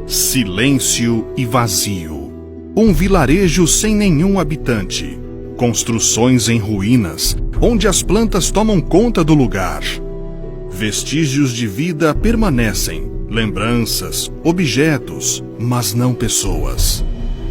Silêncio e vazio. Um vilarejo sem nenhum habitante. Construções em ruínas, onde as plantas tomam conta do lugar. Vestígios de vida permanecem, lembranças, objetos, mas não pessoas.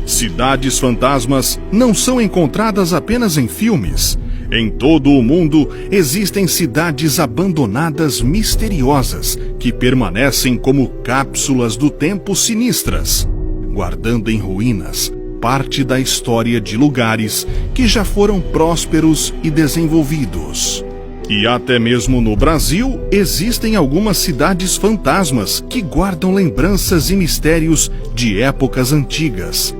Cidades fantasmas não são encontradas apenas em filmes. Em todo o mundo existem cidades abandonadas misteriosas que permanecem como cápsulas do tempo sinistras, guardando em ruínas parte da história de lugares que já foram prósperos e desenvolvidos. E até mesmo no Brasil existem algumas cidades fantasmas que guardam lembranças e mistérios de épocas antigas.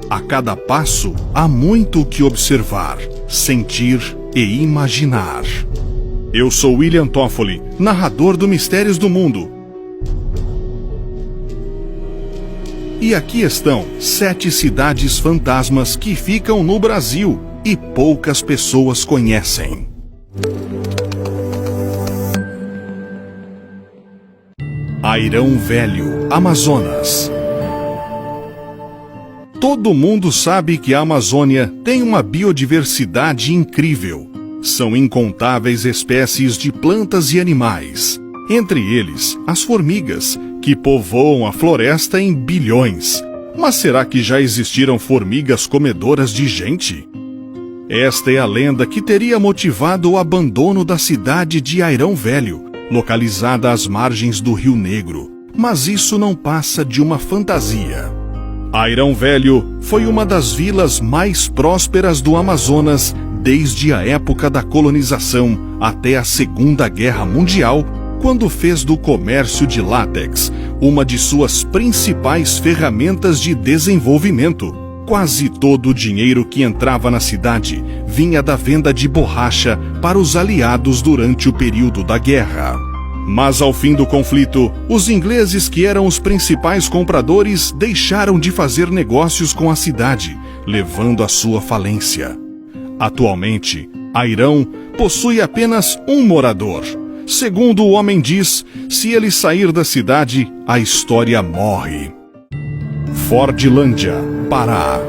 A cada passo, há muito o que observar, sentir e imaginar. Eu sou William Toffoli, narrador do Mistérios do Mundo. E aqui estão 7 cidades fantasmas que ficam no Brasil e poucas pessoas conhecem. Airão Velho, Amazonas. Todo mundo sabe que a Amazônia tem uma biodiversidade incrível. São incontáveis espécies de plantas e animais. Entre eles, as formigas, que povoam a floresta em bilhões. Mas será que já existiram formigas comedoras de gente? Esta é a lenda que teria motivado o abandono da cidade de Airão Velho, localizada às margens do Rio Negro. Mas isso não passa de uma fantasia. Airão Velho foi uma das vilas mais prósperas do Amazonas desde a época da colonização até a Segunda Guerra Mundial, quando fez do comércio de látex uma de suas principais ferramentas de desenvolvimento. Quase todo o dinheiro que entrava na cidade vinha da venda de borracha para os aliados durante o período da guerra. Mas ao fim do conflito, os ingleses, que eram os principais compradores, deixaram de fazer negócios com a cidade, levando à sua falência. Atualmente, Airão possui apenas um morador. Segundo o homem diz, se ele sair da cidade, a história morre. Fordlândia, Pará.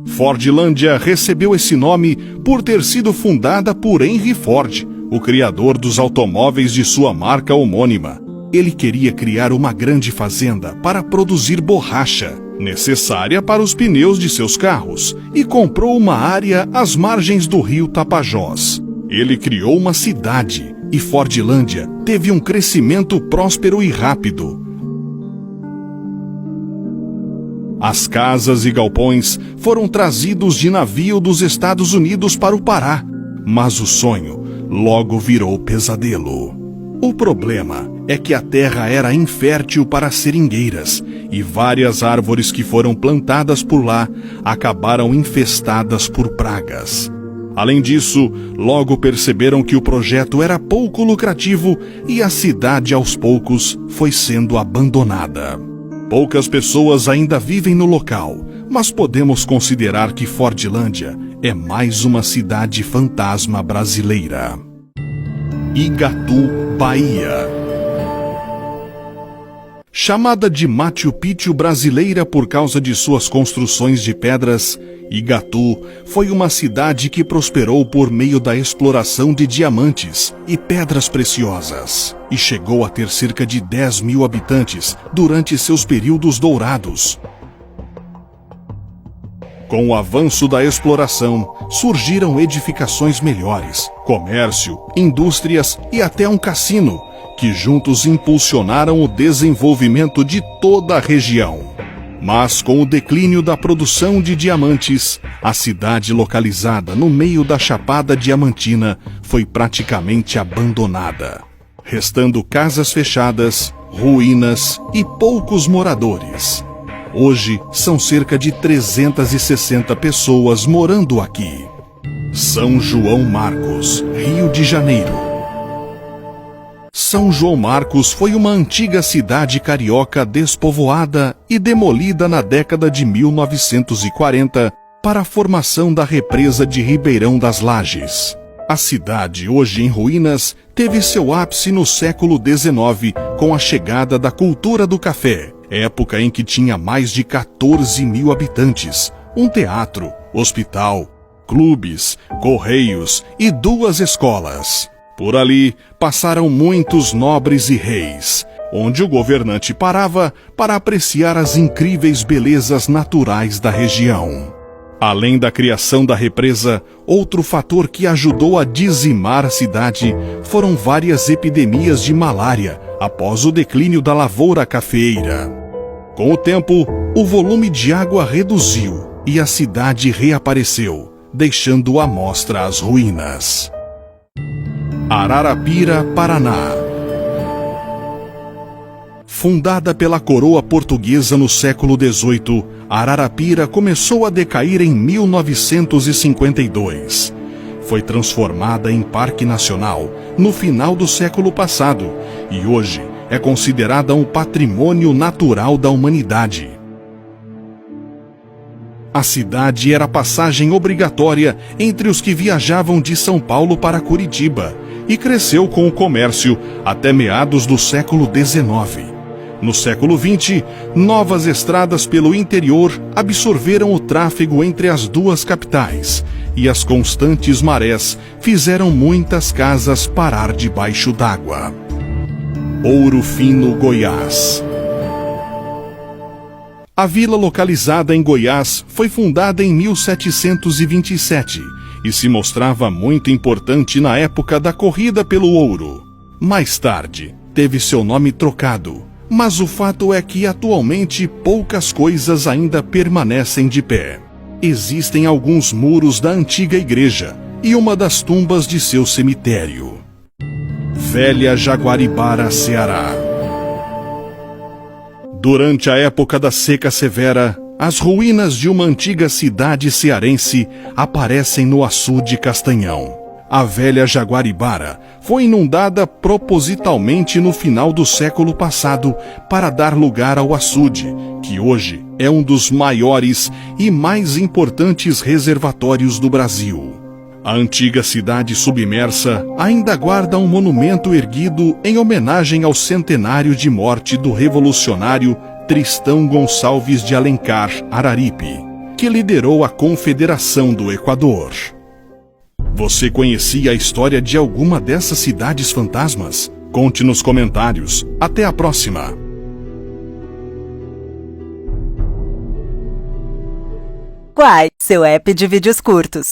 Fordlândia recebeu esse nome por ter sido fundada por Henry Ford, o criador dos automóveis de sua marca homônima. Ele queria criar uma grande fazenda para produzir borracha, necessária para os pneus de seus carros, e comprou uma área às margens do rio Tapajós. Ele criou uma cidade, e Fordlândia teve um crescimento próspero e rápido. As casas e galpões foram trazidos de navio dos Estados Unidos para o Pará, mas o sonho logo virou pesadelo. O problema é que a terra era infértil para seringueiras e várias árvores que foram plantadas por lá acabaram infestadas por pragas. Além disso, logo perceberam que o projeto era pouco lucrativo e a cidade aos poucos foi sendo abandonada. Poucas pessoas ainda vivem no local, mas podemos considerar que Fordlândia é mais uma cidade fantasma brasileira. Igatu, Bahia. Chamada de Machu Picchu brasileira por causa de suas construções de pedras, Igatu foi uma cidade que prosperou por meio da exploração de diamantes e pedras preciosas, e chegou a ter cerca de 10 mil habitantes durante seus períodos dourados. Com o avanço da exploração, surgiram edificações melhores, comércio, indústrias e até um cassino, que juntos impulsionaram o desenvolvimento de toda a região. Mas com o declínio da produção de diamantes, a cidade localizada no meio da Chapada Diamantina foi praticamente abandonada, restando casas fechadas, ruínas e poucos moradores. Hoje, são cerca de 360 pessoas morando aqui. São João Marcos, Rio de Janeiro. São João Marcos foi uma antiga cidade carioca despovoada e demolida na década de 1940 para a formação da represa de Ribeirão das Lajes. A cidade, hoje em ruínas, teve seu ápice no século XIX, com a chegada da cultura do café, época em que tinha mais de 14 mil habitantes, um teatro, hospital, clubes, correios e 2 escolas. Por ali passaram muitos nobres e reis, onde o governante parava para apreciar as incríveis belezas naturais da região. Além da criação da represa, outro fator que ajudou a dizimar a cidade foram várias epidemias de malária após o declínio da lavoura cafeeira. Com o tempo, o volume de água reduziu e a cidade reapareceu, deixando à mostra as ruínas. Ararapira, Paraná. Fundada pela coroa portuguesa no século XVIII, Ararapira começou a decair em 1952. Foi transformada em Parque Nacional no final do século passado e hoje é considerada um patrimônio natural da humanidade. A cidade era passagem obrigatória entre os que viajavam de São Paulo para Curitiba e cresceu com o comércio até meados do século XIX. No século XX, novas estradas pelo interior absorveram o tráfego entre as 2 capitais e as constantes marés fizeram muitas casas parar debaixo d'água. Ouro Fino, Goiás. A vila localizada em Goiás foi fundada em 1727 e se mostrava muito importante na época da corrida pelo ouro. Mais tarde, teve seu nome trocado, mas o fato é que atualmente poucas coisas ainda permanecem de pé. Existem alguns muros da antiga igreja e uma das tumbas de seu cemitério. Velha Jaguaribara, Ceará. Durante a época da seca severa, as ruínas de uma antiga cidade cearense aparecem no açude Castanhão. A velha Jaguaribara foi inundada propositalmente no final do século passado para dar lugar ao açude, que hoje é um dos maiores e mais importantes reservatórios do Brasil. A antiga cidade submersa ainda guarda um monumento erguido em homenagem ao centenário de morte do revolucionário Tristão Gonçalves de Alencar Araripe, que liderou a Confederação do Equador. Você conhecia a história de alguma dessas cidades fantasmas? Conte nos comentários. Até a próxima! Quai, seu app de vídeos curtos.